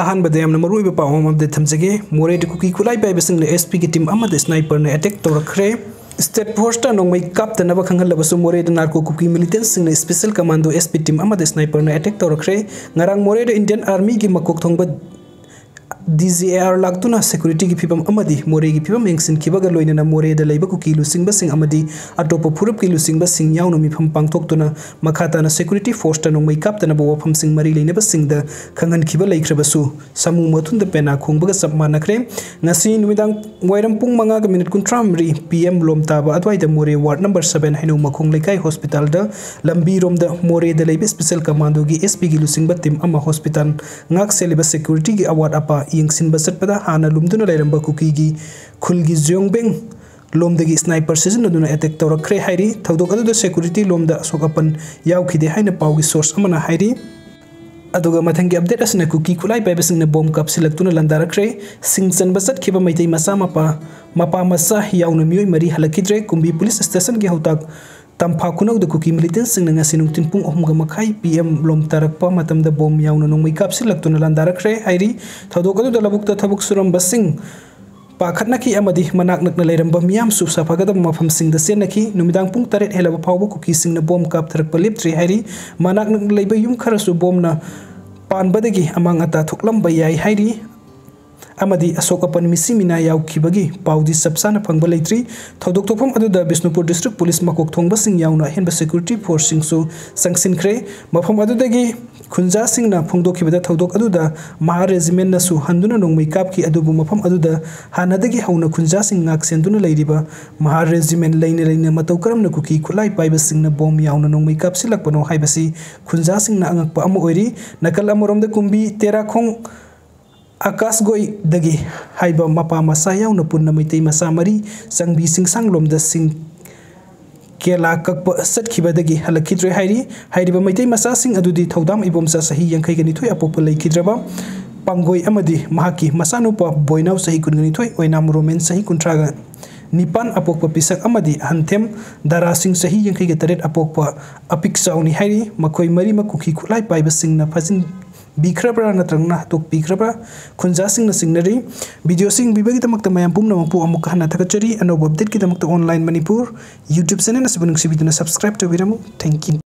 अहानबदे यामना मरुइबा पावम अपडेट थमजगे मोरे de kuki khutlaipaiba singna SP ki team amada sniper na attack tourakhare state force nongmai kaptana ba khanghalabasu more de narco kuki militants singna special commando SP team amada sniper na attack tourakhare ngarang more de Indian army ki makok thongba DGAR lagtuna security ki phibam amadi more ki phibam engsin khibaga loinana more da leiba kuki lusingba sing amadi atopa phurup ki lusingba sing yaunu mi pham pangthoktuna makhata na security force ta nongmai kaptana bo wafam sing mari leinaba sing da khangan khiba leikhrabasu samu mathun da pena khongbaga sapmana khre ngasi numidang wairam pung manga ga minute kuntramri PM lom taba adwai da more ward number 7 hainu makhong lekai hospital da lambi rom da more da leiba special commando gi SP gi lusingba team ama hospital ngak seliba security gi award apa yingsin basat pada hana lumduna lairamba kuki gi khulgi jongbeng lomdagi sniper season aduna attack tourakhare hairi thodok adu security lomda sokapan yaukhide haina pawgi source amana hairi aduga mathangi update asna kuki khutlaipaiba singna bomb kapsilaktuna landarakhre singchan basat khiba meitei macha mapa masa yauna mioi mari halakidre kumbi police station gi hautak tampa kunau da kuki militants singna ngasi nungtin pung 3:30 PM lom tarakpa matamda bom yauna nongmai kapsilaktuna landarakhre hairi thodok adu labukta thabuk suram basing pakhatna ki amadi manak nakna leiramba miyam su saphagada mafam sing da senaki numidang pung 8 helaba phawba kuki singna bom kap tharakpa leptri hairi manak nakna leiba yum kharasu bomna panbadagi amang ata thuklamba yai hairi amadi asokapan misimina yaukibagi paudi sapsana phangba leitri thodok topam aduda Bisnupur district police makok thongba sing yauna henba security force sing su sangsin khre mafam adudagi khunja singna phongdokhibada thodok aduda Makha regiment na su handuna nongmai kapki adubu mafam aduda hanadagi hauna khunja sing ngak senduna leiriba Makha regiment leine matau karamna kuki khutlaipaiba singna bom yauna nongmai kapsilakpano haibasi khunja singna angakpa ama oiri nakal amoromda kumbi terakhong आकाश गोई दगी हाइबा मपा मसा याउना पुन्ना मैतै मसा मरी संगबी सिंगसांग लोमदा सिंग केला कक सटखिबा दगी हलखिद्रे हाइरिबा मैतै मसा सिंग अदुदी थौदाम इबोमसा सही 52 अपोप लैखिद्रबा पंगोई अमदी महाकी मसानुपा बोइनाव सही 22 ओइनाम romaine सही 30 निपान अपोप पिसक अमदी हंथेम दारा सिंग सही 53 अपोप अपिक साउनी हाइरि मखोई मरी मकुखी खुतलाइपाइबा सिंगना फजिन बिख्रब्रा नत्रंगना तोक बिख्रब्रा खुंजा सिंगना सिंगनरी वीडियो सिंग बिबगी तमक्ता मयाम पुमना मपु अमुक हना थकचरी अनोब अपडेट की तमक्ता ऑनलाइन मणिपुर YouTube चैनल असबनुक सिबिदुना सब्सक्राइब तबिरमु थैंक यू।